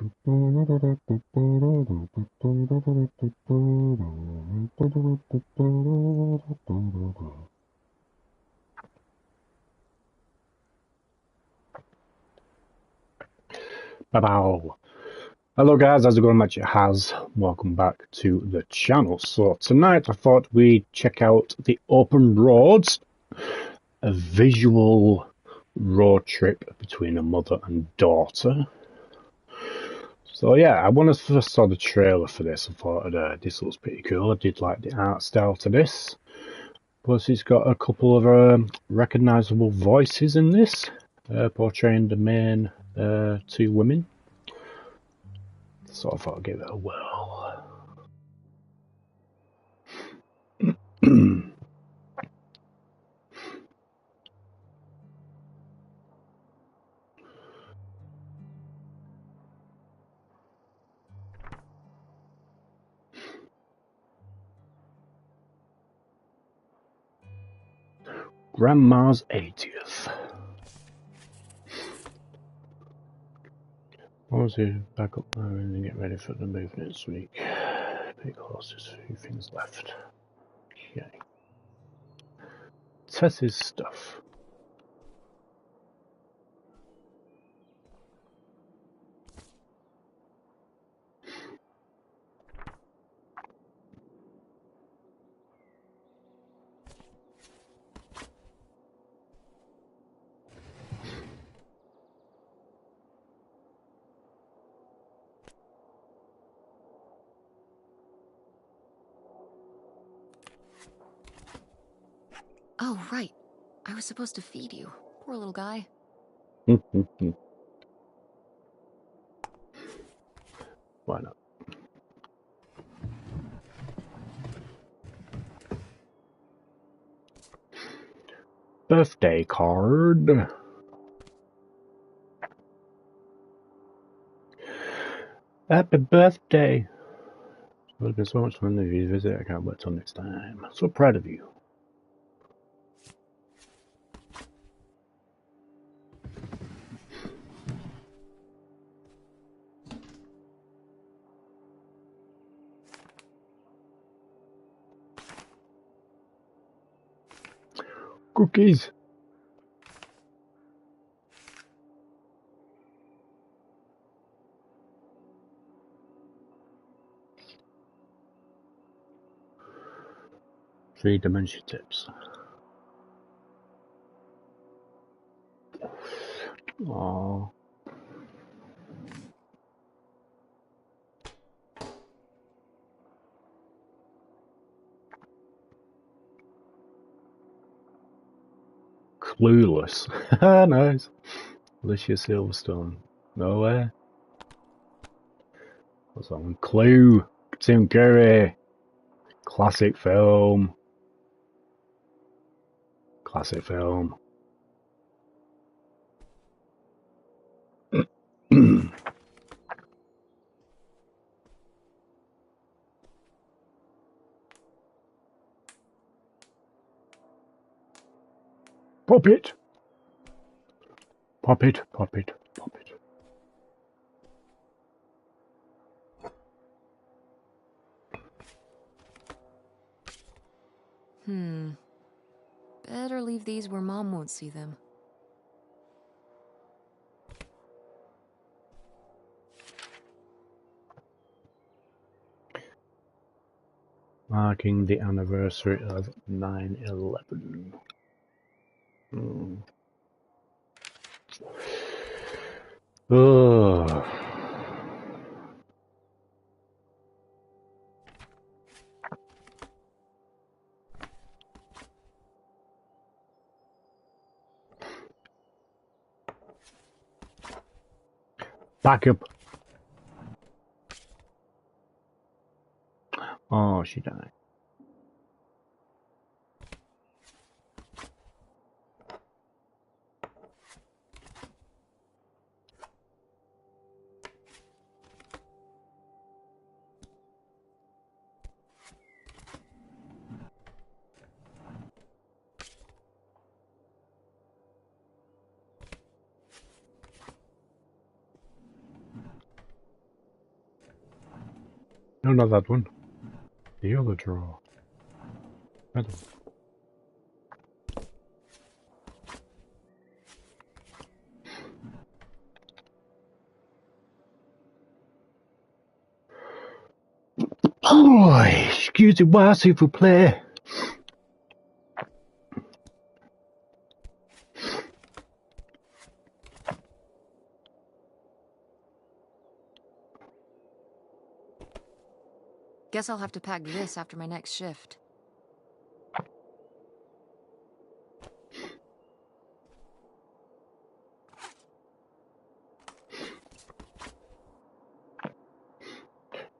Bow. Hello guys, how's it going? HatCHeTHaZ. Welcome back to the channel. So tonight I thought we'd check out the open roads, a visual road trip between a mother and daughter. So yeah, I when I first saw the trailer for this, I thought this looks pretty cool. I did like the art style to this. Plus it's got a couple of recognisable voices in this, portraying the main two women. So I thought I'd give it a whirl. Grandma's 80th. Once you back up now and get ready for the move next week. Pretty close, there's a few things left. Okay. Tess's stuff. Oh, right. I was supposed to feed you. Poor little guy. Why not? Birthday card. Happy birthday. It's been so much fun to visit. I can't wait till next time. So proud of you. Cookies. Three dementia tips. Aww. Clueless. Nice. Alicia Silverstone. No way. What's that one? Clue. Tim Curry. Classic film. Classic film. Pop it. Pop it. Pop it. Pop it. Better leave these where Mom won't see them. Marking the anniversary of 9/11. Ugh. Back up. Oh, she died. No, not that one. The other drawer. That one. Oh, excusez-moi s'il vous plaît. Guess I'll have to pack this after my next shift.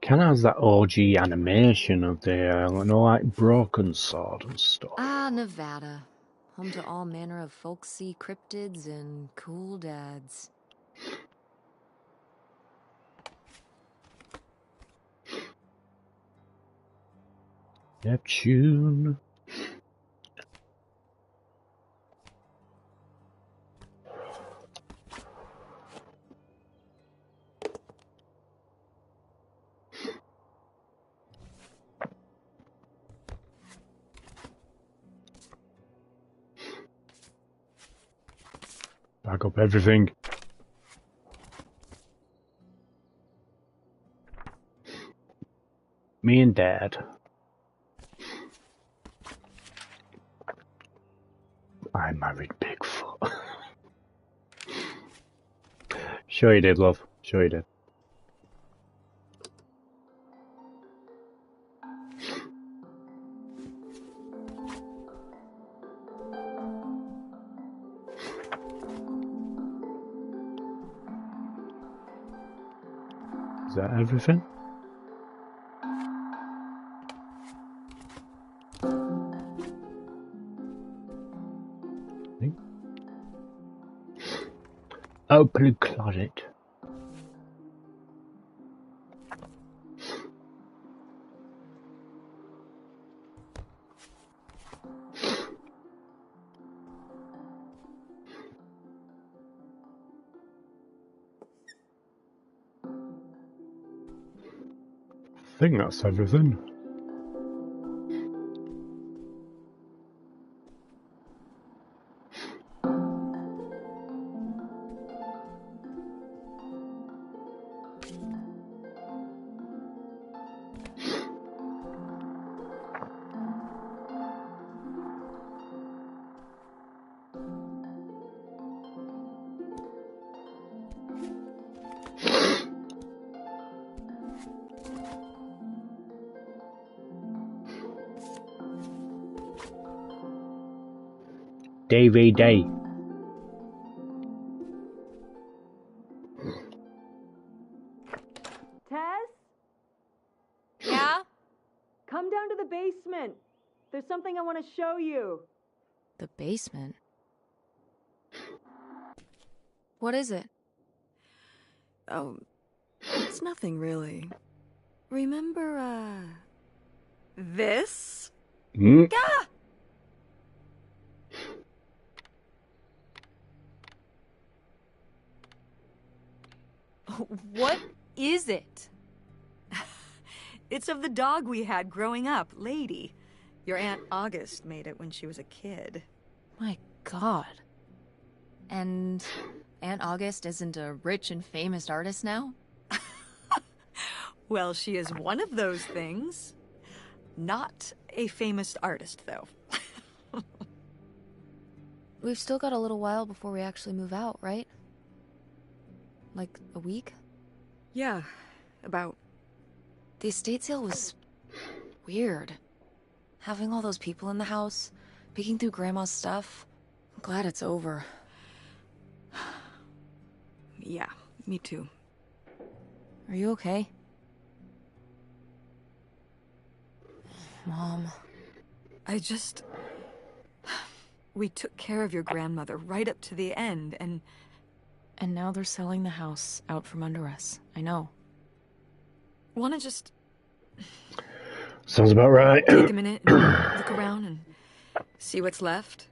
Kinda has that OG animation of the, like broken sword and stuff. Ah, Nevada. Home to all manner of folksy cryptids and cool dads. Neptune. Back up everything. Me and Dad. I married Bigfoot. Sure you did, love. Sure you did. Is that everything? Open the closet. I think that's everything. DVD. Taz? Yeah? Come down to the basement. There's something I want to show you. The basement? What is it? Oh, it's nothing really. Remember, this? Mm. Gah! What is it? It's of the dog we had growing up, Lady. Your Aunt August made it when she was a kid. My God. And Aunt August isn't a rich and famous artist now? Well, she is one of those things. Not a famous artist, though. We've still got a little while before we actually move out, right? Like a week? Yeah, about. The estate sale was weird. Having all those people in the house, picking through Grandma's stuff. I'm glad it's over. Yeah, me too. Are you okay? Mom. We took care of your grandmother right up to the end, and now they're selling the house out from under us. I know. wanna just Sounds about right. take a minute and look around and see what's left?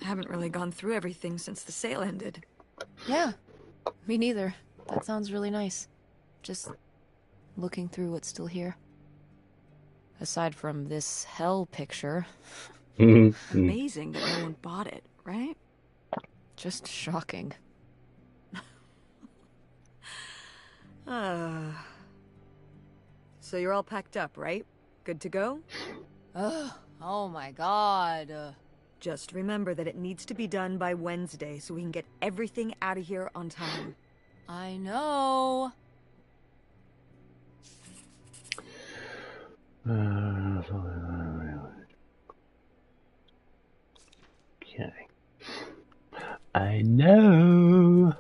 I haven't really gone through everything since the sale ended. Yeah. Me neither. That sounds really nice. Just looking through what's still here. Aside from this hell picture. Amazing that no one bought it, right? Just shocking. So you're all packed up, right? Good to go? Oh my god. Just remember that it needs to be done by Wednesday so we can get everything out of here on time. I know. Okay. I know.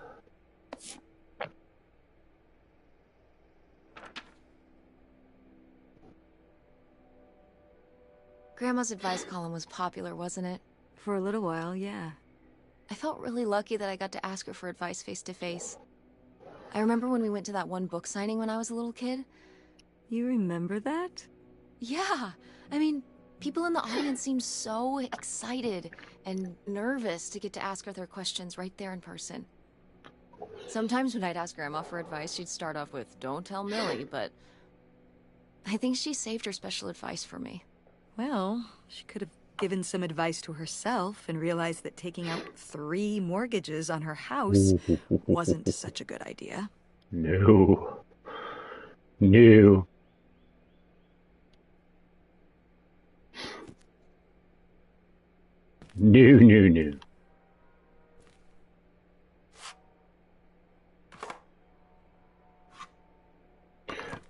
Grandma's advice column was popular, wasn't it? For a little while, yeah. I felt really lucky that I got to ask her for advice face to face. I remember when we went to that one book signing when I was a little kid. You remember that? Yeah, I mean, people in the audience seemed so excited and nervous to get to ask her their questions right there in person. Sometimes when I'd ask Grandma for advice, she'd start off with, "Don't tell Millie," but I think she saved her special advice for me. Well, she could have given some advice to herself and realized that taking out 3 mortgages on her house wasn't such a good idea. No. No. No, no, no.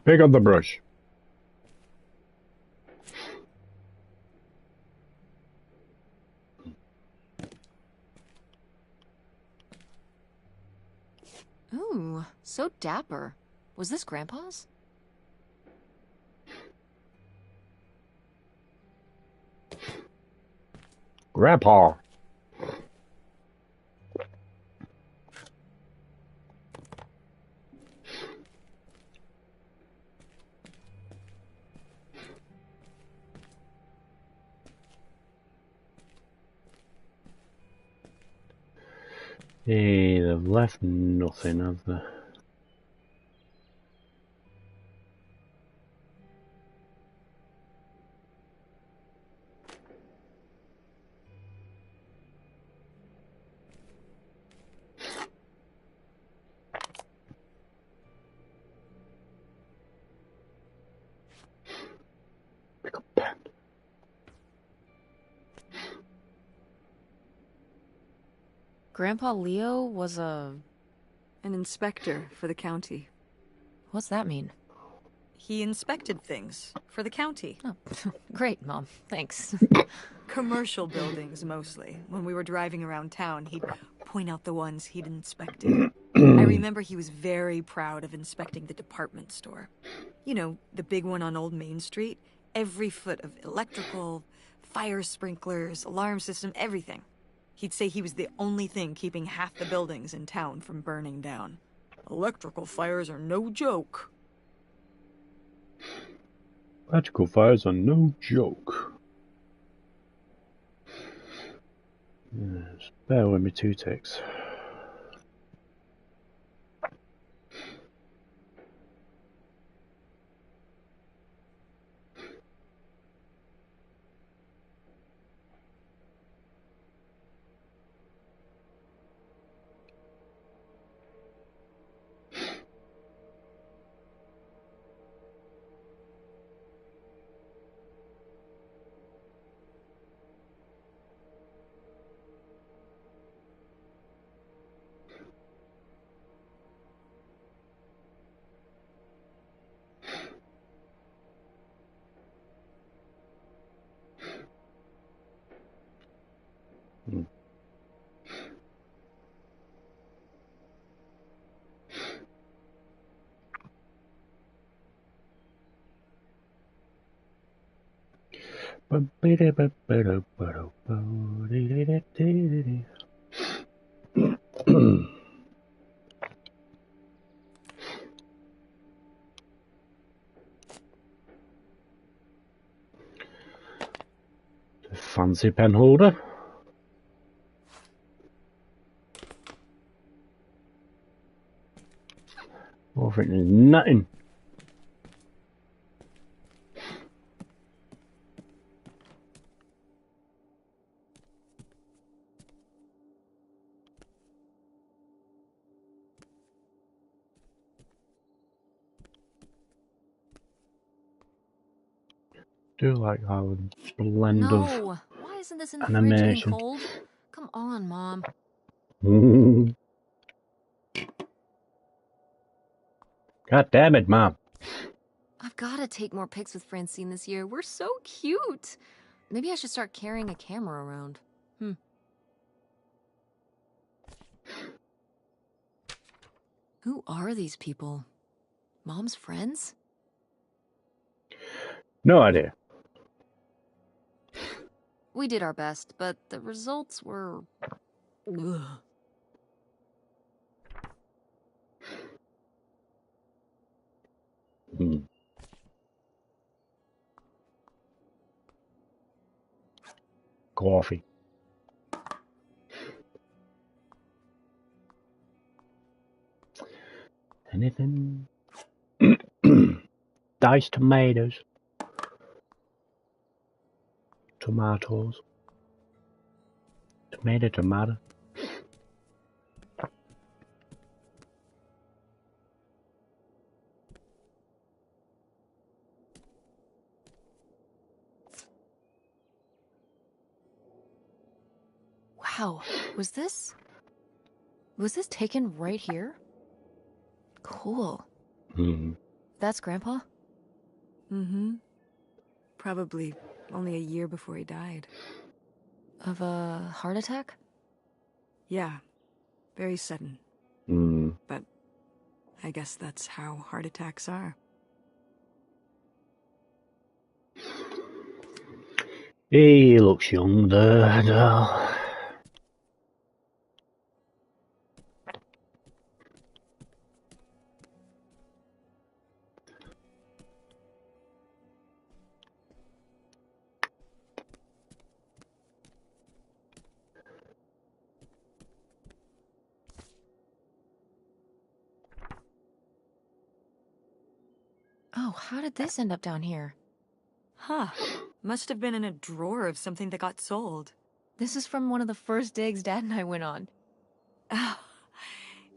Pick up the brush. Ooh, so dapper. Was this Grandpa's? Grandpa. Hey, they've left nothing, have they? Pick up pen. Grandpa Leo was An inspector for the county. What's that mean? He inspected things for the county. Oh, great, Mom. Thanks. Commercial buildings, mostly. When we were driving around town, he'd point out the ones he'd inspected. I remember he was very proud of inspecting the department store. You know, the big one on Old Main Street. Every foot of electrical, fire sprinklers, alarm system, everything. He'd say he was the only thing keeping half the buildings in town from burning down. Electrical fires are no joke. Electrical fires are no joke. Yes, bear with me 2 ticks. Fancy pen holder. Oh, I think there's nothing. Do like how a blend No! Why isn't this in the fridge getting animation. cold? Come on, Mom. God damn it, Mom. I've got to take more pics with Francine this year. We're so cute. Maybe I should start carrying a camera around. Who are these people? Mom's friends? No idea. We did our best, but the results were... Ugh. Coffee. Anything? Diced tomatoes. Tomatoes. Tomato. Wow, was this taken right here? Cool. That's Grandpa? Mm-hmm. Probably only a year before he died. Of a heart attack? Yeah. Very sudden. But I guess that's how heart attacks are. He looks young there, though. Oh, how did this end up down here? Huh. Must have been in a drawer of something that got sold. This is from one of the first digs Dad and I went on.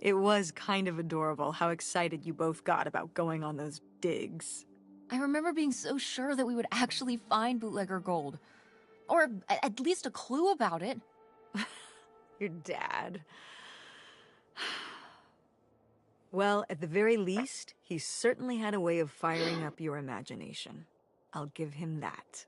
It was kind of adorable how excited you both got about going on those digs. I remember being so sure that we would actually find bootlegger gold. Or at least a clue about it. Your dad. Well, at the very least, he certainly had a way of firing up your imagination. I'll give him that.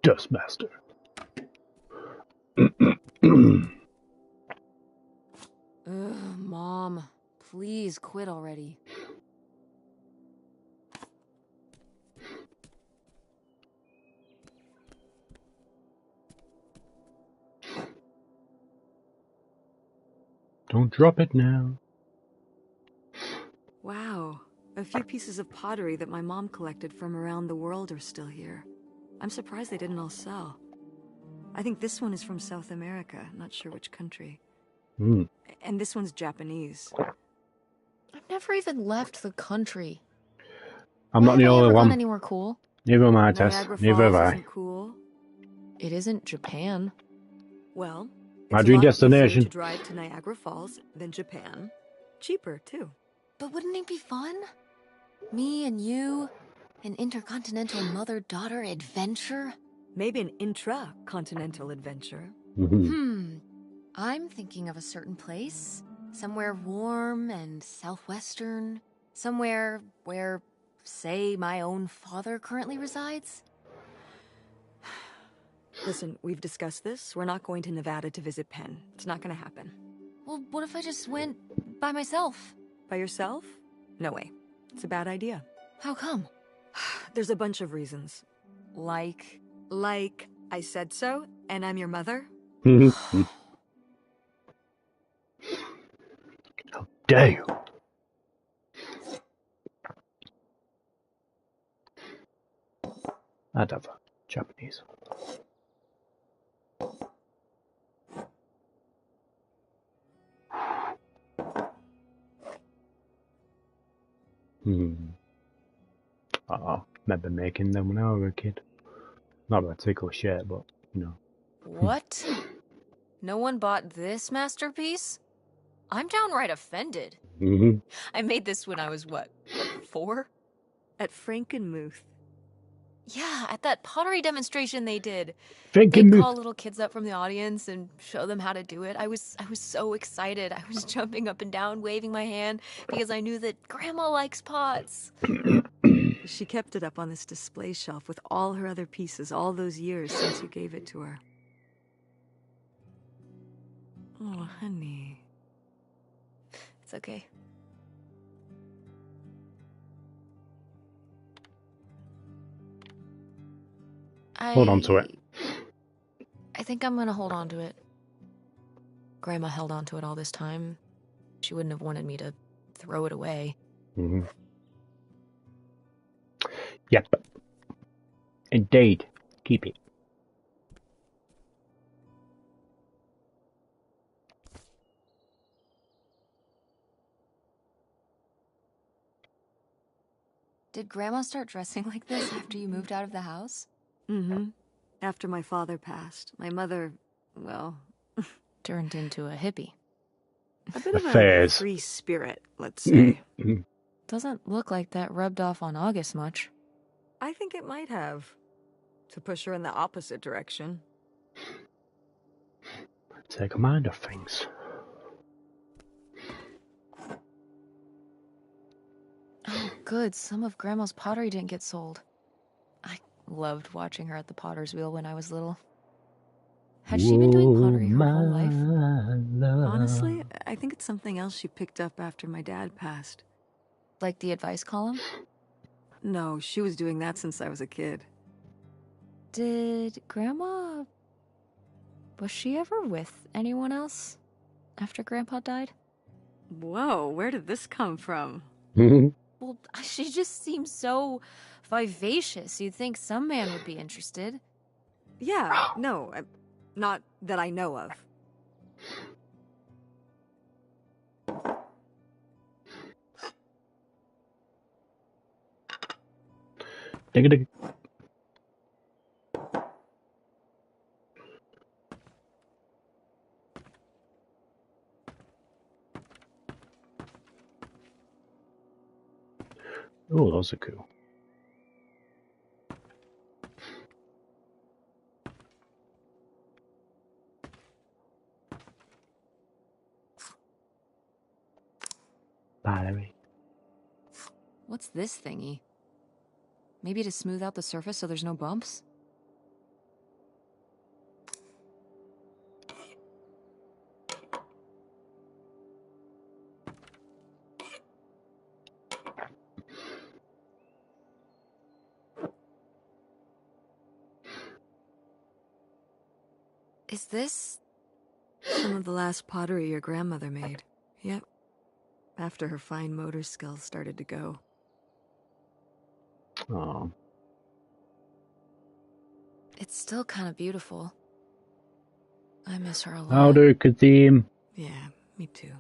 Dustmaster. Ugh, Mom. Please quit already. Don't drop it now. Wow. A few pieces of pottery that my mom collected from around the world are still here. I'm surprised they didn't all sell. I think this one is from South America, not sure which country. And this one's Japanese. I've never even left the country. I'm not the Have I only ever gone one. anywhere cool? Neither am I, Tess. Niagara Neither have Falls I. isn't cool. It isn't Japan. Well, My it's dream a lot easier destination. to drive to Niagara Falls than Japan. Cheaper, too. But wouldn't it be fun? Me and you, an intercontinental mother-daughter adventure? Maybe an intra-continental adventure. I'm thinking of a certain place. Somewhere warm and southwestern. Somewhere where, say, my own father currently resides. Listen, we've discussed this. We're not going to Nevada to visit Penn. It's not going to happen. Well, what if I just went by myself? By yourself? No way. It's a bad idea. How come? There's a bunch of reasons. Like, I said so, and I'm your mother? How dare you? I'd have a Japanese. Remember making them when I was a kid. Not particular shit, but you know. what? No one bought this masterpiece? I'm downright offended. Mm-hmm. I made this when I was, what 4? At Frankenmuth. Yeah, at that pottery demonstration they did. Thinking They'd myth. call little kids up from the audience and show them how to do it. I was so excited. I was jumping up and down, waving my hand, because I knew that Grandma likes pots. She kept it up on this display shelf with all her other pieces all those years since you gave it to her. Oh, honey. It's okay. Hold on to it. I think I'm gonna hold on to it. Grandma held on to it all this time. She wouldn't have wanted me to throw it away. Mm-hmm. Yep. Indeed. Keep it. Did Grandma start dressing like this after you moved out of the house? Mm-hmm. After my father passed, my mother, well... Turned into a hippie. A bit of a Affairs. free spirit, let's say. Doesn't look like that rubbed off on August much. I think it might have. To push her in the opposite direction. Take a mind of things. Oh, good. Some of Grandma's pottery didn't get sold. I loved watching her at the potter's wheel when I was little. Had she been doing pottery her whole life? Honestly, I think it's something else she picked up after my dad passed. Like the advice column? No, she was doing that since I was a kid. Did Grandma... Was she ever with anyone else after Grandpa died? Whoa, where did this come from? Well, she just seems so vivacious. You'd think some man would be interested. Yeah, no, not that I know of. Dig. Oh, those are cool. Battery. What's this thingy? Maybe to smooth out the surface so there's no bumps? Is this... Some of the last pottery your grandmother made. Yep. After her fine motor skills started to go. Oh. It's still kind of beautiful. I miss her a lot. How do Kadeem? Yeah, me too.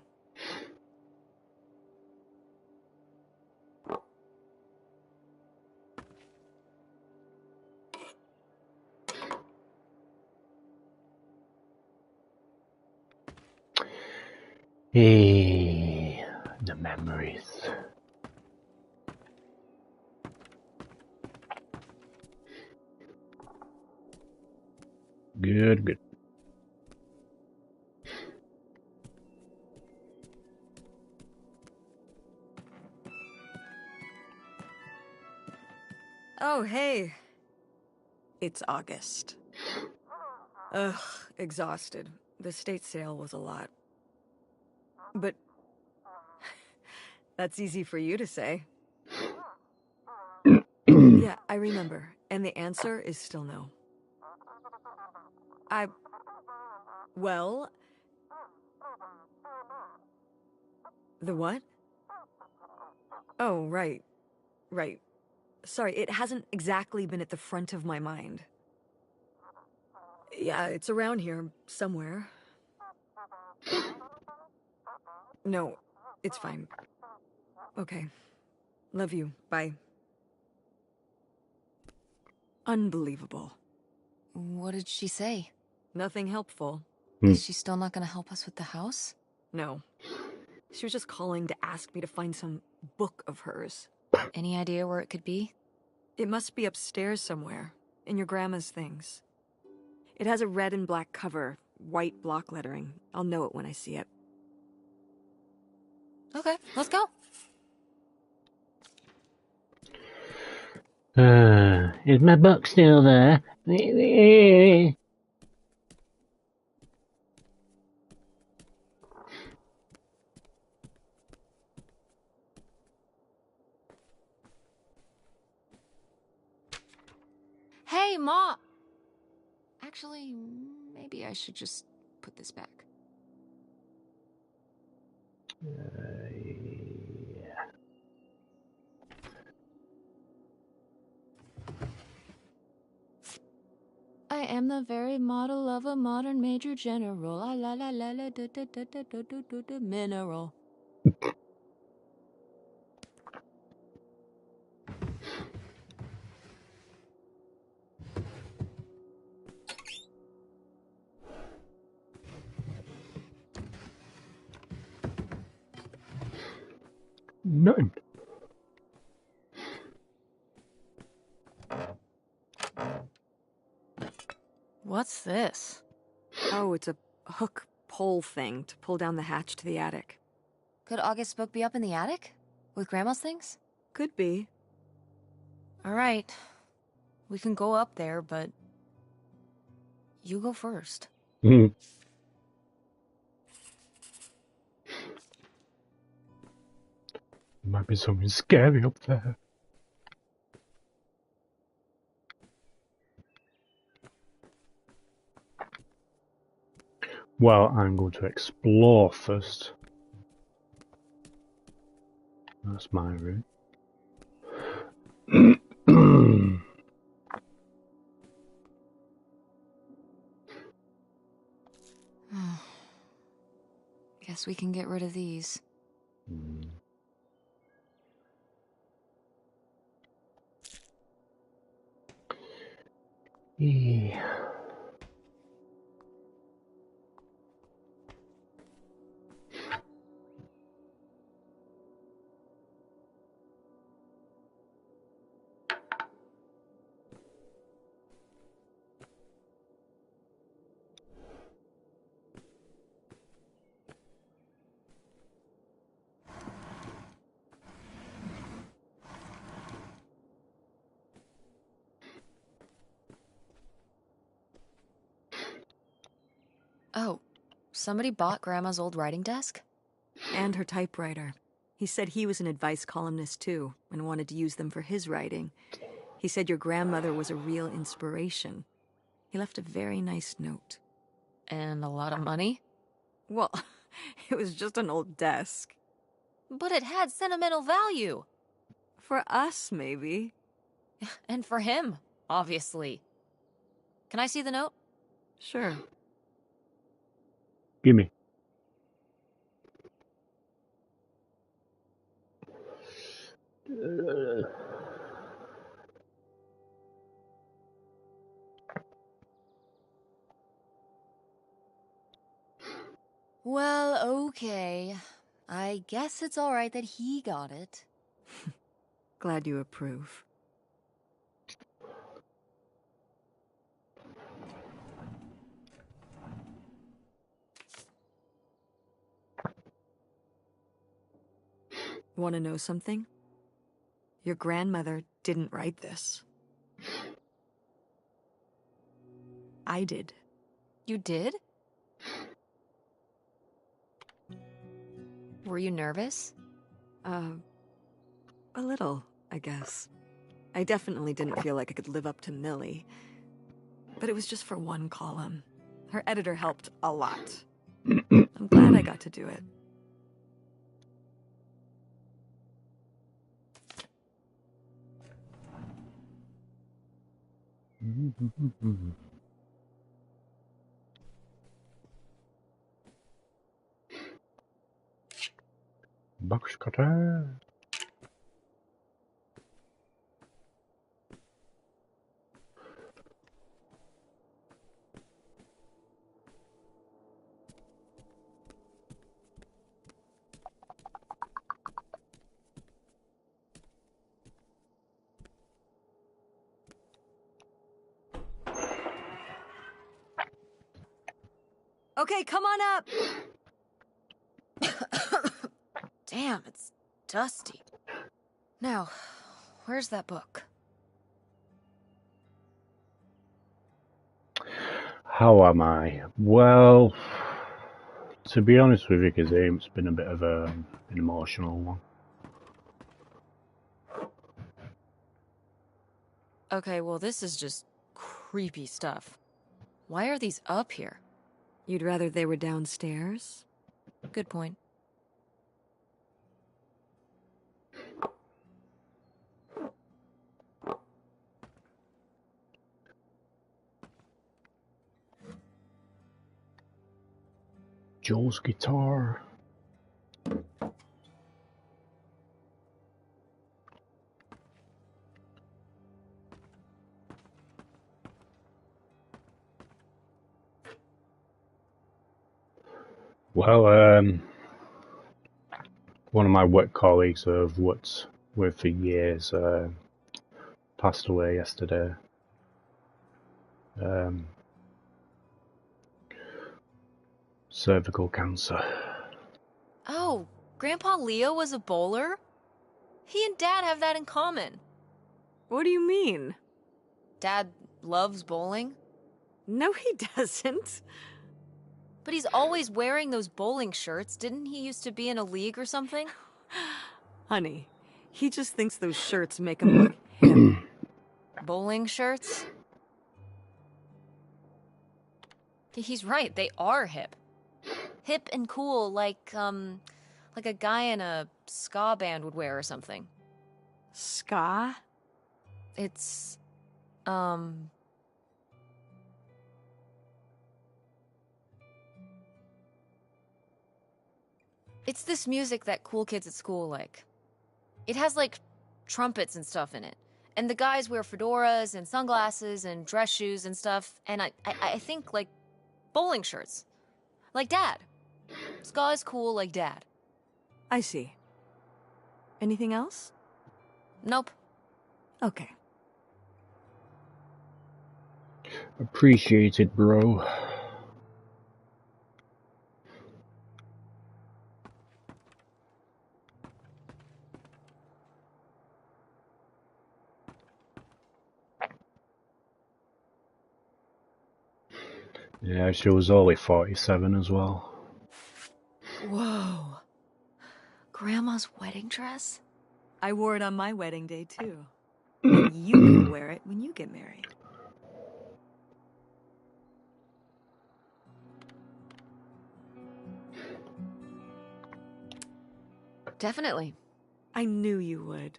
Hey, the memories. Good. Oh, hey. It's August. Ugh, exhausted. The state sale was a lot. But... that's easy for you to say. Yeah, I remember. And the answer is still no. Well... The what? Oh, right. Right. Sorry, it hasn't exactly been at the front of my mind. Yeah, it's around here, somewhere. No, it's fine. Okay. Love you. Bye. Unbelievable. What did she say? Nothing helpful. Is she still not gonna help us with the house? No. She was just calling to ask me to find some book of hers. Any idea where it could be? It must be upstairs somewhere, in your grandma's things. It has a red and black cover, white block lettering. I'll know it when I see it. Okay, let's go. Is my book still there? Hey, Ma! Actually, maybe I should just put this back. Yeah. I am the very model of a modern major general. La la la la la da da da da da da da da mineral. Nothing. What's this? Oh, it's a hook pole thing to pull down the hatch to the attic. Could August's book be up in the attic? With Grandma's things? Could be. Alright. We can go up there, but... you go first. Mm. Might be something scary up there. Well, I'm going to explore first. That's my route. Guess we can get rid of these. Yeah. Oh, somebody bought Grandma's old writing desk? And her typewriter. He said he was an advice columnist too, and wanted to use them for his writing. He said your grandmother was a real inspiration. He left a very nice note. And a lot of money? Well, it was just an old desk. But it had sentimental value! For us, maybe. And for him, obviously. Can I see the note? Sure. Gimme. Well, okay. I guess it's alright that he got it. Glad you approve. Want to know something? Your grandmother didn't write this. I did. You did? Were you nervous? A little, I guess. I definitely didn't feel like I could live up to Millie. But it was just for one column. Her editor helped a lot. I'm glad I got to do it. Box cutter. Okay, come on up. Damn, it's dusty. Now, where's that book? How am I? Well, to be honest with you, Kazim, it's been a bit of an emotional one. Okay, well, this is just creepy stuff. Why are these up here? You'd rather they were downstairs? Good point. Joel's guitar. Well, one of my work colleagues I've worked with for years passed away yesterday. Cervical cancer. Oh, Grandpa Leo was a bowler? He and Dad have that in common. What do you mean? Dad loves bowling, No, he doesn't. but he's always wearing those bowling shirts. Didn't he used to be in a league or something? Honey, he just thinks those shirts make him look hip. Bowling shirts? He's right, they are hip. Hip and cool, like a guy in a ska band would wear or something. Ska? It's, It's this music that cool kids at school like. It has, like, trumpets and stuff in it. And the guys wear fedoras and sunglasses and dress shoes and stuff. And I think, like, bowling shirts. Like Dad. Ska is cool like Dad. I see. Anything else? Nope. Okay. Appreciate it, bro. Yeah, she was only 47 as well. Whoa. Grandma's wedding dress? I wore it on my wedding day, too. And you can wear it when you get married. Definitely. I knew you would.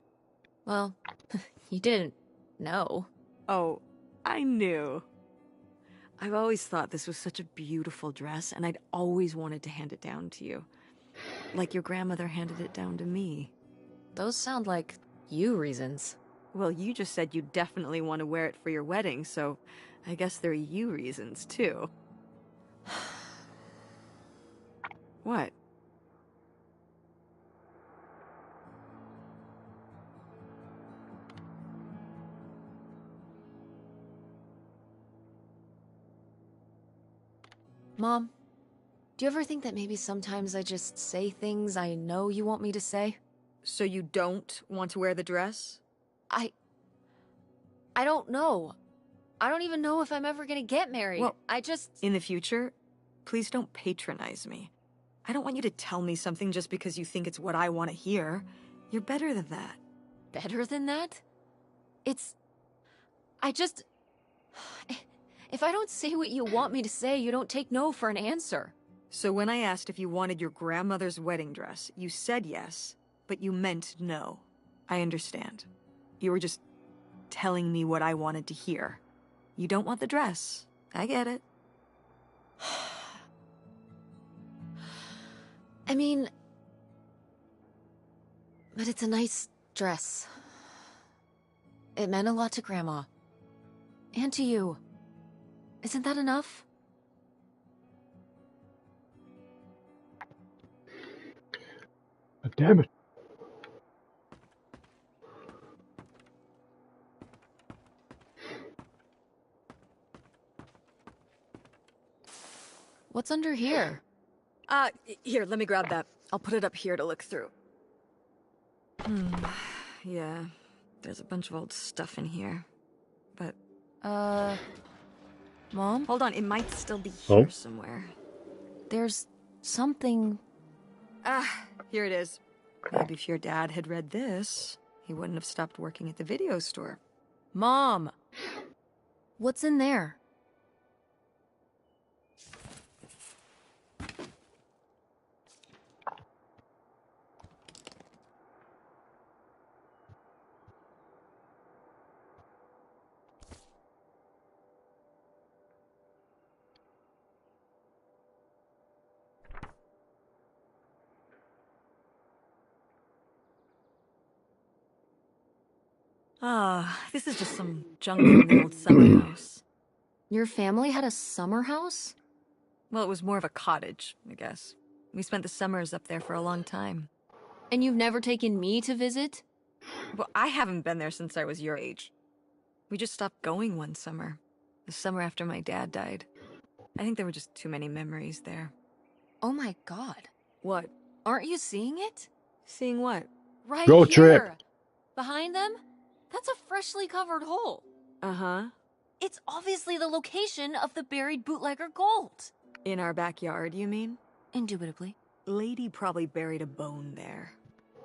Well, you didn't know. Oh, I knew. I've always thought this was such a beautiful dress, and I'd always wanted to hand it down to you. Like your grandmother handed it down to me. Those sound like you reasons. Well, you just said you definitely want to wear it for your wedding, so I guess there are you reasons, too. What? Mom, do you ever think that maybe sometimes I just say things I know you want me to say? So you don't want to wear the dress? I don't know. I don't even know if I'm ever gonna get married. Well, I just... In the future, please don't patronize me. I don't want you to tell me something just because you think it's what I want to hear. You're better than that. Better than that? I just... If I don't say what you want me to say, you don't take no for an answer. So when I asked if you wanted your grandmother's wedding dress, you said yes, but you meant no. I understand. You were just telling me what I wanted to hear. You don't want the dress. I get it. I mean... But it's a nice dress. It meant a lot to Grandma. And to you. Isn't that enough? Damn it. What's under here? Here, let me grab that. I'll put it up here to look through. Yeah, there's a bunch of old stuff in here. But... Mom? Hold on, it might still be here somewhere. There's something... Here it is. Maybe if your dad had read this, he wouldn't have stopped working at the video store. Mom! What's in there? This is just some junk from the old summer house. Your family had a summer house? Well, it was more of a cottage, I guess. We spent the summers up there for a long time. And you've never taken me to visit? Well, I haven't been there since I was your age. We just stopped going one summer. The summer after my dad died. I think there were just too many memories there. Oh my god. What? Aren't you seeing it? Seeing what? Right Road here! trip. Behind them? That's a freshly covered hole. Uh-huh. It's obviously the location of the buried bootlegger gold. In our backyard, you mean? Indubitably. Lady probably buried a bone there.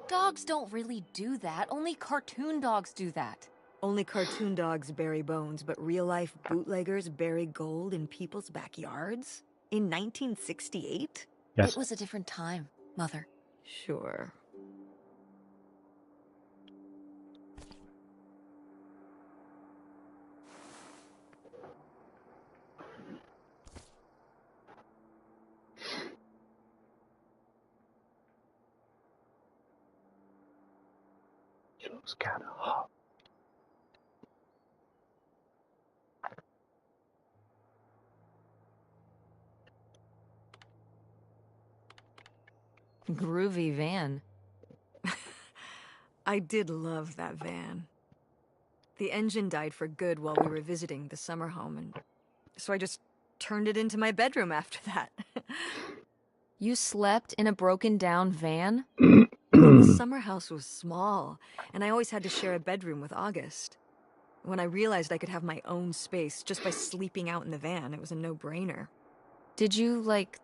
Dogs don't really do that. Only cartoon dogs do that. Only cartoon dogs bury bones, but real-life bootleggers bury gold in people's backyards? In 1968? Yes. It was a different time, Mother. Sure. It looks kind of hot. Groovy van. I did love that van. The engine died for good while we were visiting the summer home, and so I just turned it into my bedroom after that. You slept in a broken down van? The summer house was small, and I always had to share a bedroom with August. When I realized I could have my own space just by sleeping out in the van, it was a no-brainer. Did you, like,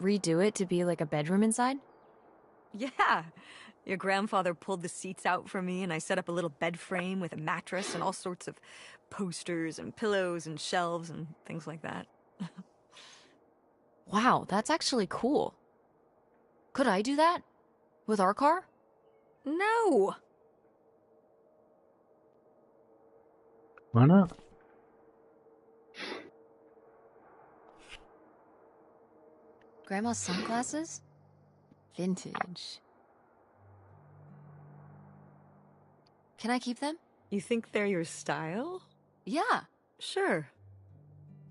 redo it to be like a bedroom inside? Yeah. Your grandfather pulled the seats out for me, and I set up a little bed frame with a mattress and all sorts of posters and pillows and shelves and things like that. Wow, that's actually cool. Could I do that? With our car? No! Why not? Grandma's sunglasses? Vintage. Can I keep them? You think they're your style? Yeah. Sure.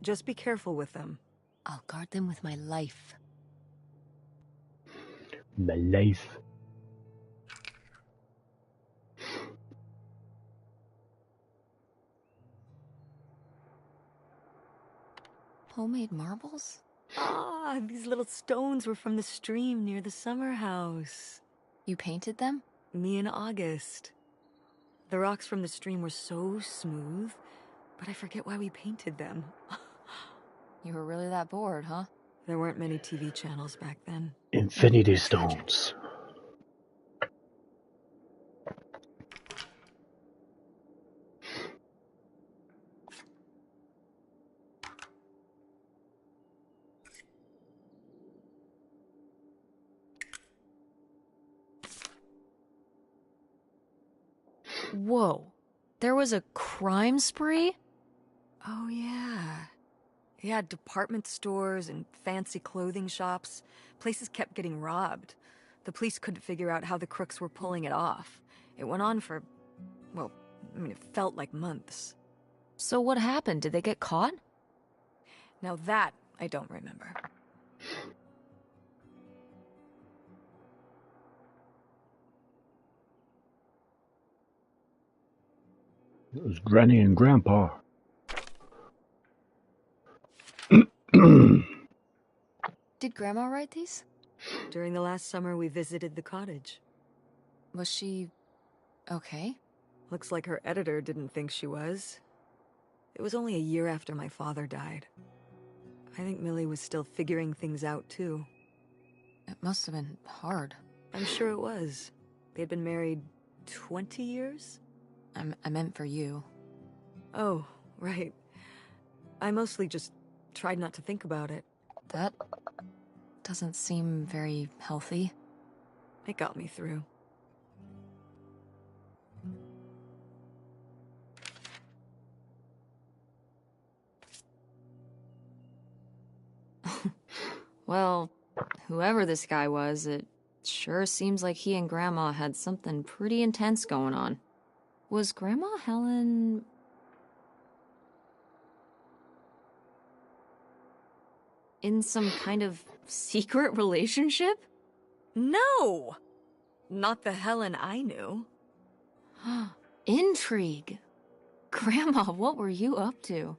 Just be careful with them. I'll guard them with my life. My life. Homemade marbles? Ah, these little stones were from the stream near the summer house. You painted them? Me and August. The rocks from the stream were so smooth, but I forget why we painted them. You were really that bored, huh? There weren't many TV channels back then. Infinity Stones. Whoa. There was a crime spree? Oh, yeah. Yeah, department stores and fancy clothing shops. Places kept getting robbed. The police couldn't figure out how the crooks were pulling it off. It went on for, well, I mean, it felt like months. So what happened? Did they get caught? Now that I don't remember. It was Granny and Grandpa. Did Grandma write these? During the last summer we visited the cottage. Was she... okay? Looks like her editor didn't think she was. It was only a year after my father died. I think Millie was still figuring things out, too. It must have been hard. I'm sure it was. They'd been married 20 years? I meant for you. Oh, right. I mostly just tried not to think about it. That doesn't seem very healthy. It got me through. Well, whoever this guy was, it sure seems like he and Grandma had something pretty intense going on. Was Grandma Helen... in some kind of secret relationship? No! Not the Helen I knew. Intrigue. Grandma, what were you up to?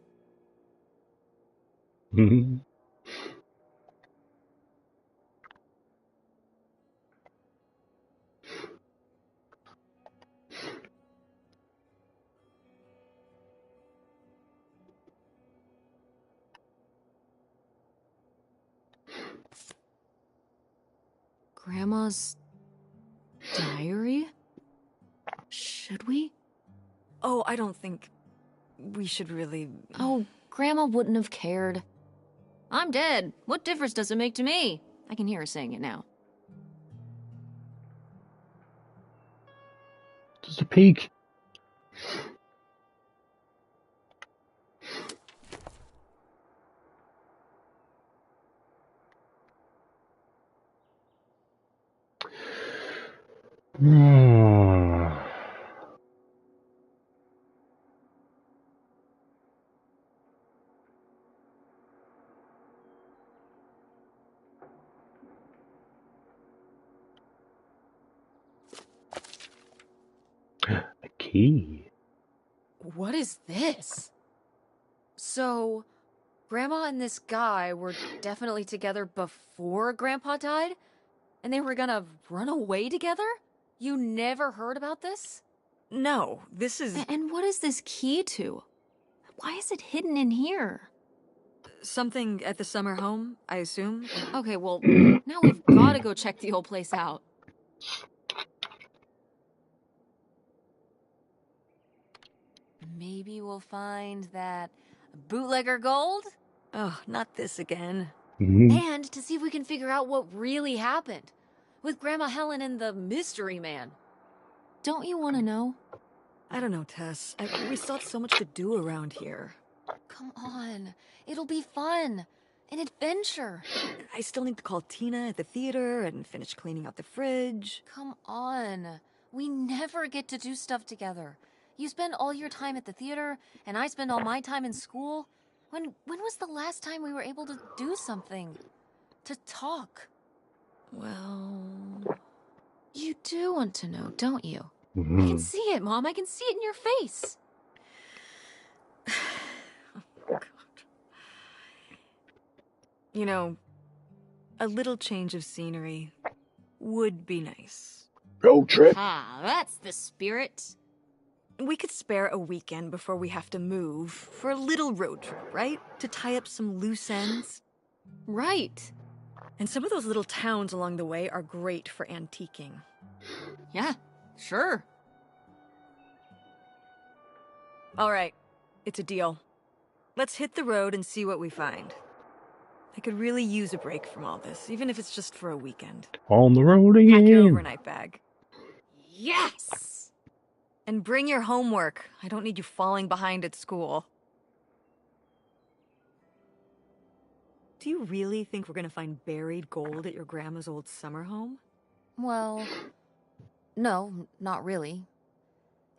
Grandma's diary? Should we? Oh, I don't think we should really... Oh, Grandma wouldn't have cared. I'm dead. What difference does it make to me? I can hear her saying it now. Just a peek. A key. What is this? So, Grandma and this guy were definitely together before Grandpa died? And they were gonna run away together? You never heard about this? No, this is... And what is this key to? Why is it hidden in here? something at the summer home, I assume? Okay, well, now we've gotta go check the old place out. Maybe we'll find that bootlegger gold? Oh, not this again. And to see if we can figure out what really happened with Grandma Helen and the mystery man. Don't you want to know? I don't know, Tess. We still have so much to do around here. Come on. It'll be fun. An adventure. I still need to call Tina at the theater and finish cleaning out the fridge. Come on. We never get to do stuff together. You spend all your time at the theater, and I spend all my time in school. When was the last time we were able to do something? To talk? Well... You do want to know, don't you? I can see it, Mom. I can see it in your face. Oh, God. You know, a little change of scenery would be nice. Road trip. Ah, that's the spirit. We could spare a weekend before we have to move for a little road trip, right? To tie up some loose ends. Right. And some of those little towns along the way are great for antiquing. Yeah, sure. All right, it's a deal. Let's hit the road and see what we find. I could really use a break from all this, even if it's just for a weekend. On the road Pack your again. overnight bag. Yes! And bring your homework. I don't need you falling behind at school. Do you really think we're gonna find buried gold at your grandma's old summer home? Well, no, not really.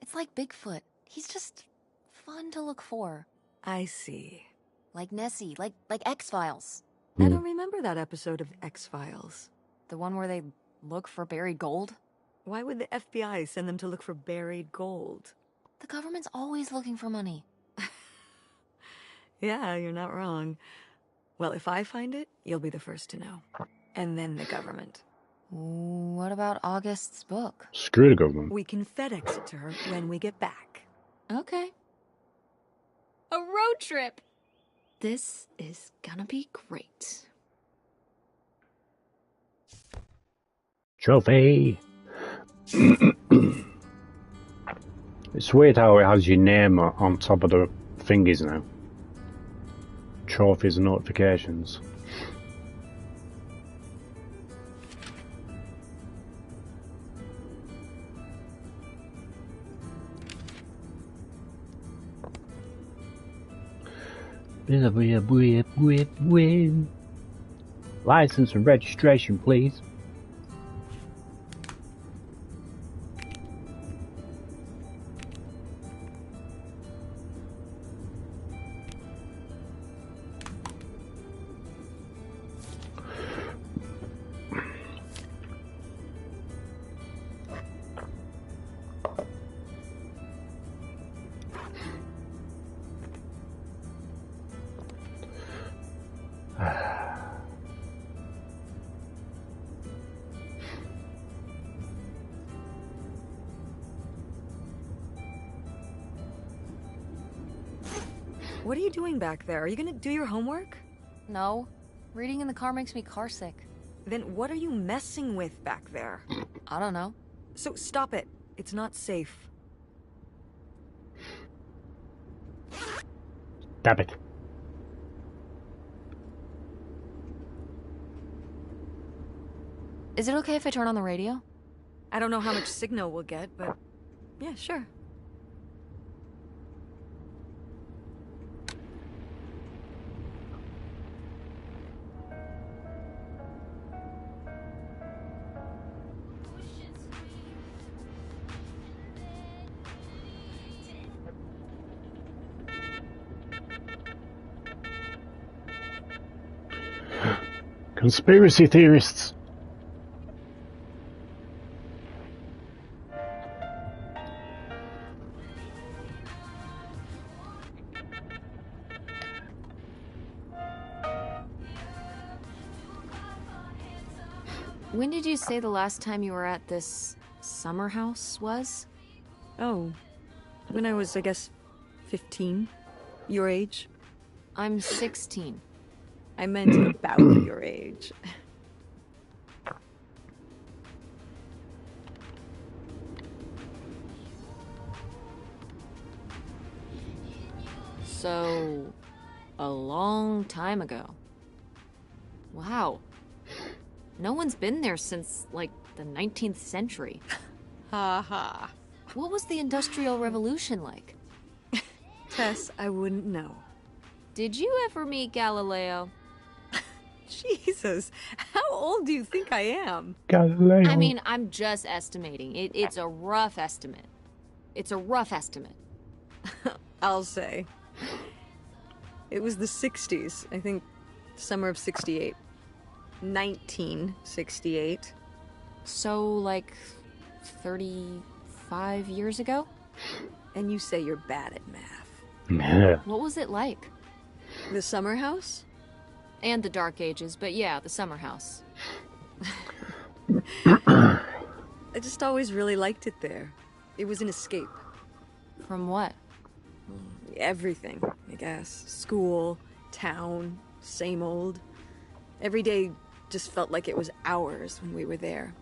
It's like Bigfoot. He's just fun to look for. I see. Like Nessie, like X-Files. I don't remember that episode of X-Files. The one where they look for buried gold? Why would the FBI send them to look for buried gold? The government's always looking for money. Yeah, you're not wrong. Well, if I find it, you'll be the first to know. And then the government. What about August's book? Screw the government. We can FedEx it to her when we get back. Okay. A road trip! This is gonna be great. Trophy! It's weird how it has your name on top of the thingies now. Trophies and notifications. License and registration, please. What are you doing back there? Are you gonna do your homework? No. Reading in the car makes me carsick. Then what are you messing with back there? I don't know. So stop it. It's not safe. Damn it. Is it okay if I turn on the radio? I don't know how much signal we'll get, but yeah, sure. Conspiracy theorists. When did you say the last time you were at this summer house was? Oh, when I was, I guess, 15. Your age? I'm 16. I meant about your age. So, a long time ago. Wow. No one's been there since, like, the 19th century. Ha ha. What was the Industrial Revolution like? Tess, I wouldn't know. Did you ever meet Galileo? Jesus, how old do you think I am? Galileo. I mean, I'm just estimating. It's a rough estimate. It's a rough estimate. I'll say. It was the 60s, I think, summer of 68. 1968. So, like, 35 years ago? And you say you're bad at math. Yeah. What was it like? The summer house? And the Dark Ages, but yeah, the summer house. I just always really liked it there. It was an escape. From what? Everything, I guess. School, town, same old. Every day just felt like it was hours when we were there.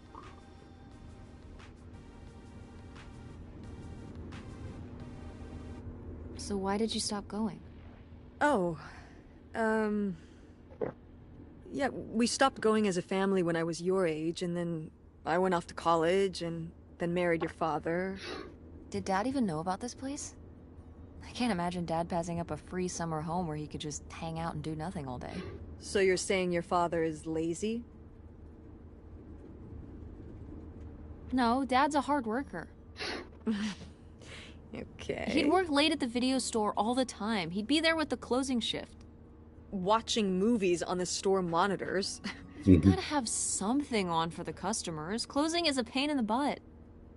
So why did you stop going? Oh, yeah, we stopped going as a family when I was your age, and then I went off to college, and then married your father. Did Dad even know about this place? I can't imagine Dad passing up a free summer home where he could just hang out and do nothing all day. So you're saying your father is lazy? No, Dad's a hard worker. Okay. He'd work late at the video store all the time. He'd be there with the closing shift. Watching movies on the store monitors. You gotta have something on for the customers. Closing is a pain in the butt.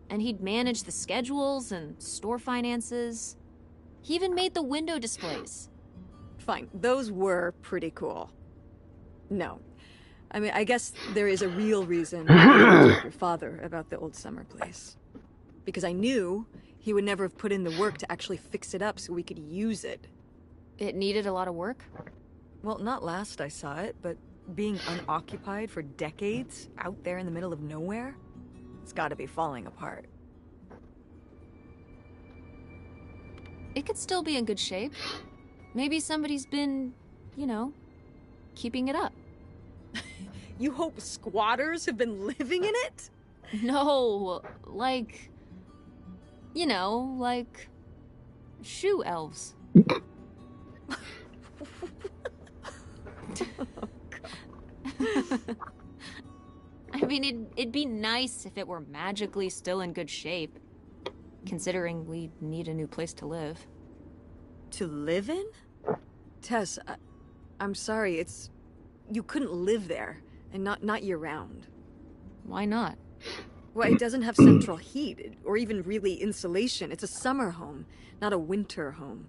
And he'd manage the schedules and store finances. He even made the window displays. Fine, those were pretty cool. No. I mean, I guess there is a real reason I told your father about the old summer place. Because I knew he would never have put in the work to actually fix it up so we could use it. It needed a lot of work? Well, not last I saw it, but being unoccupied for decades, out there in the middle of nowhere, it's gotta be falling apart. It could still be in good shape. Maybe somebody's been, you know, keeping it up. You hope squatters have been living in it? No, like... You know, like... shoe elves. I mean, it'd be nice if it were magically still in good shape. Considering we need a new place to live. To live in? Tess, I'm sorry, it's... You couldn't live there, and not year-round. Why not? Well, it doesn't have central heat, or even really insulation. It's a summer home, not a winter home.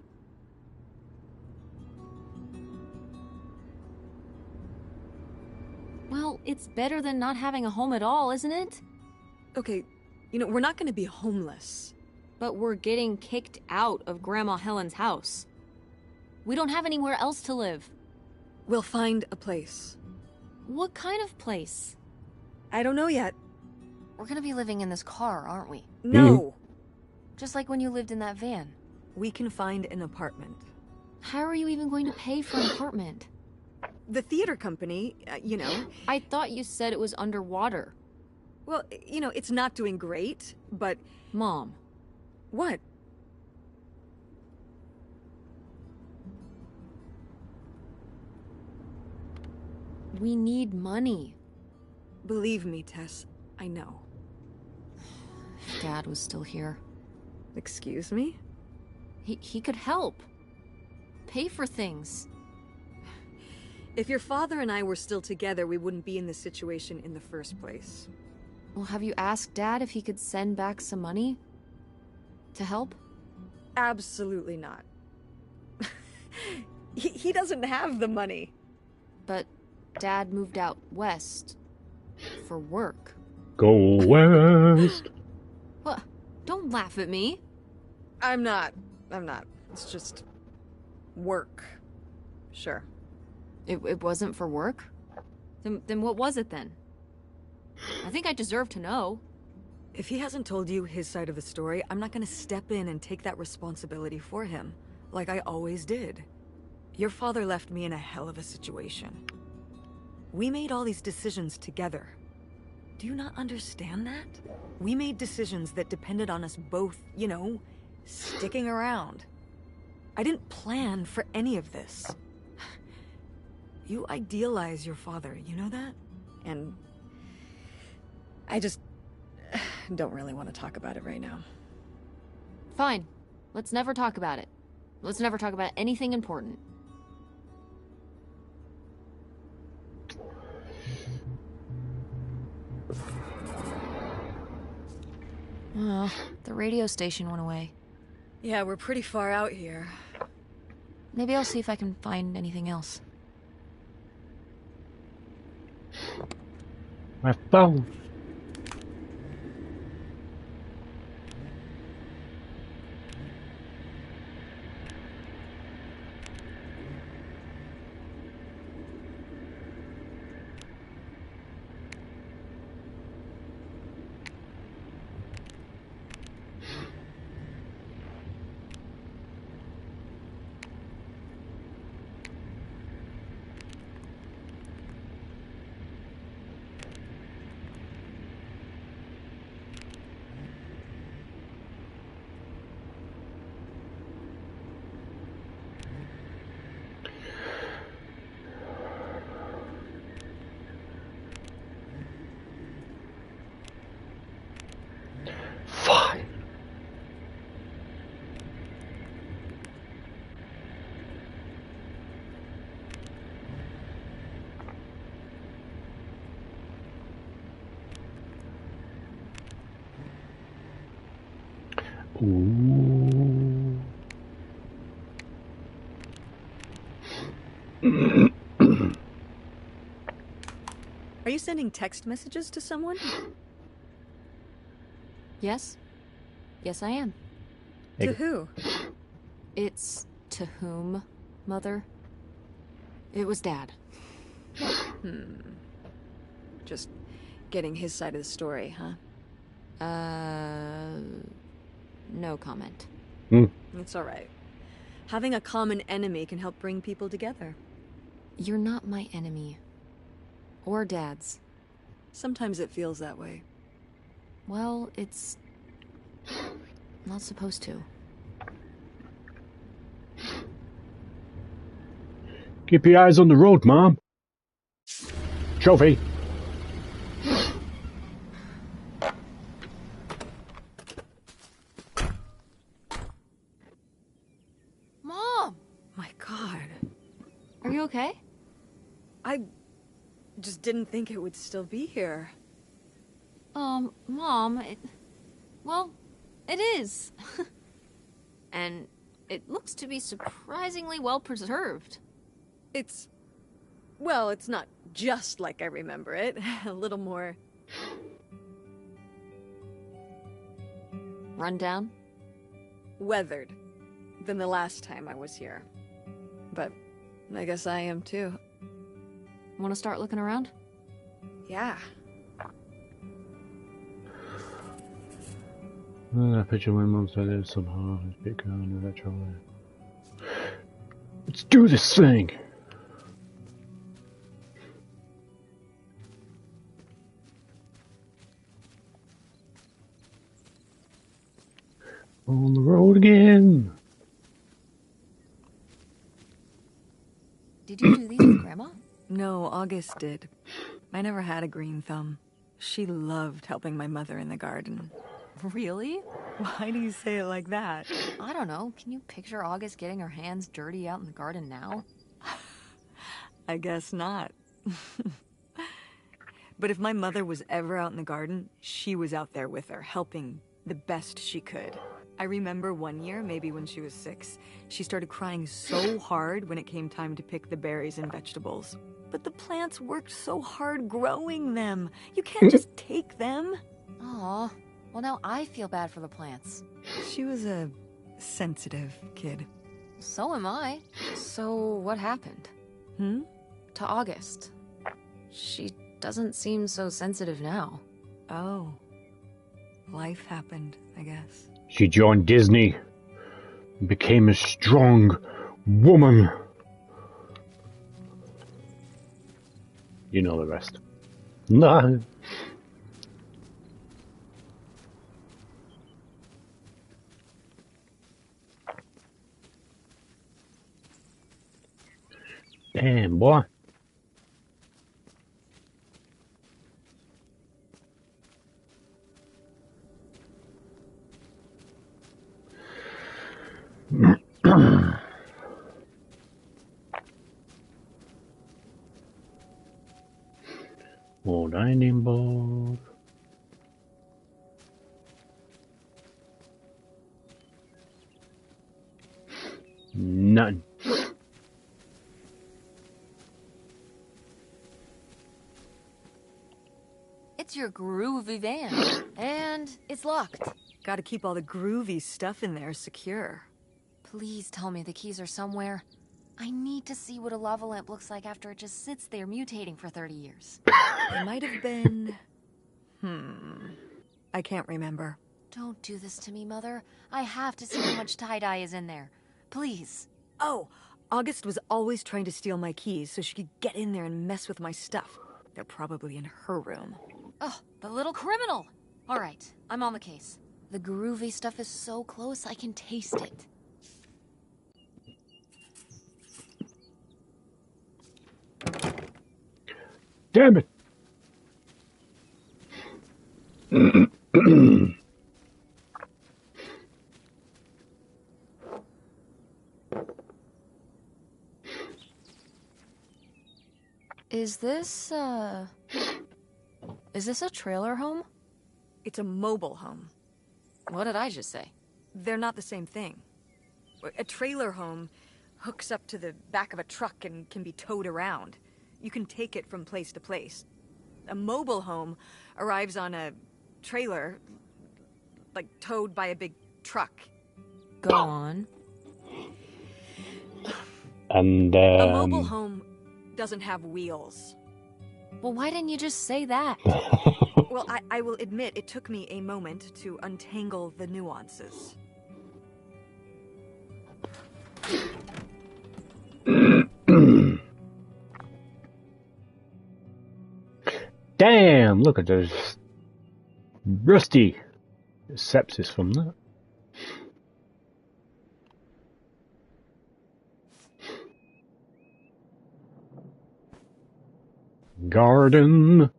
Well, it's better than not having a home at all, isn't it? Okay, you know, we're not gonna be homeless. But we're getting kicked out of Grandma Helen's house. We don't have anywhere else to live. We'll find a place. What kind of place? I don't know yet. We're gonna be living in this car, aren't we? No! Just like when you lived in that van. We can find an apartment. How are you even going to pay for an apartment? The theater company, you know... I thought you said it was underwater. Well, you know, it's not doing great, but... Mom. What? We need money. Believe me, Tess, I know. If Dad was still here. Excuse me? He could help. Pay for things. If your father and I were still together, we wouldn't be in this situation in the first place. Well, have you asked Dad if he could send back some money? To help? Absolutely not. He doesn't have the money. But Dad moved out west for work. Go west. What? Don't laugh at me. I'm not. It's just... work. Sure. It wasn't for work? Then what was it then? I think I deserve to know. If he hasn't told you his side of the story, I'm not gonna step in and take that responsibility for him, like I always did. Your father left me in a hell of a situation. We made all these decisions together. Do you not understand that? We made decisions that depended on us both, you know, sticking around. I didn't plan for any of this. You idealize your father, you know that? And I just don't really want to talk about it right now. Fine. Let's never talk about it. Let's never talk about anything important. Oh, the radio station went away. Yeah, we're pretty far out here. Maybe I'll see if I can find anything else. My phone. Fine. Ooh. sending text messages to someone? Yes? Yes, I am. To who? It's to whom, Mother? It was Dad. Just getting his side of the story, huh? No comment. It's alright. Having a common enemy can help bring people together. You're not my enemy. Or Dad's. Sometimes it feels that way. Well, it's not supposed to. Keep your eyes on the road, Mom. Trophy. Mom! My God. Are you okay? I just didn't think it would still be here. Mom, well, it is. And it looks to be surprisingly well preserved. Well, it's not just like I remember it. A little more... Rundown? weathered than the last time I was here. But I guess I am too. Want to start looking around? Yeah. I picture my mom said it somehow. Let's do this thing! On the road again! Did you do these with Grandma? No, August did. I never had a green thumb. She loved helping my mother in the garden. Really? Why do you say it like that? I don't know. Can you picture August getting her hands dirty out in the garden now? I guess not. But if my mother was ever out in the garden, she was out there with her, helping the best she could. I remember one year, maybe when she was 6, she started crying so hard when it came time to pick the berries and vegetables. But the plants worked so hard growing them. You can't just take them. Aw. Well, now I feel bad for the plants. She was a sensitive kid. So am I. So what happened? To August. She doesn't seem so sensitive now. Oh. Life happened, I guess. She joined Disney and became a strong woman. You know the rest. Nah. Damn, boy. More dining board. None. It's your groovy van. And it's locked. Gotta keep all the groovy stuff in there secure. Please tell me the keys are somewhere. I need to see what a lava lamp looks like after it just sits there mutating for 30 years. They might have been... I can't remember. Don't do this to me, Mother. I have to see how much tie-dye is in there. Please. Oh, August was always trying to steal my keys so she could get in there and mess with my stuff. They're probably in her room. Oh, the little criminal! All right, I'm on the case. The groovy stuff is so close, I can taste it. Damn it! Is this a trailer home? It's a mobile home. What did I just say? They're not the same thing. A trailer home hooks up to the back of a truck and can be towed around. You can take it from place to place. a mobile home arrives on a trailer, like towed by a big truck. Go on. And A mobile home doesn't have wheels. Well, why didn't you just say that? Well, I will admit it took me a moment to untangle the nuances. damn, look at this rusty sepsis from that. Garden.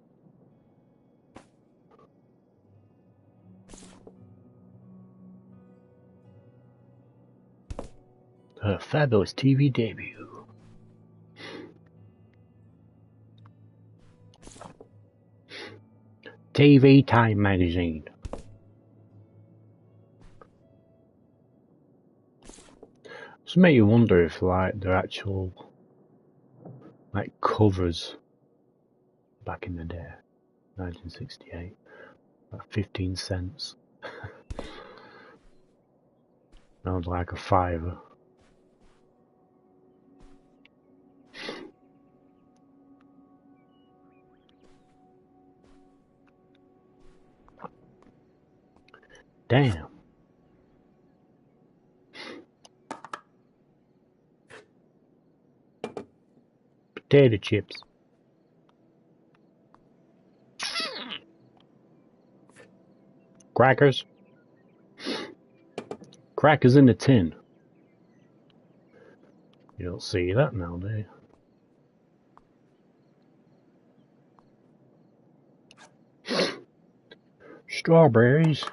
Her fabulous TV debut. TV Time magazine. This make you wonder if like they're actual like covers back in the day, 1968, like 15 cents. Sounds like a fiver. Damn. Potato chips. Crackers. Crackers in a tin. You don't see that now, do you? Strawberries.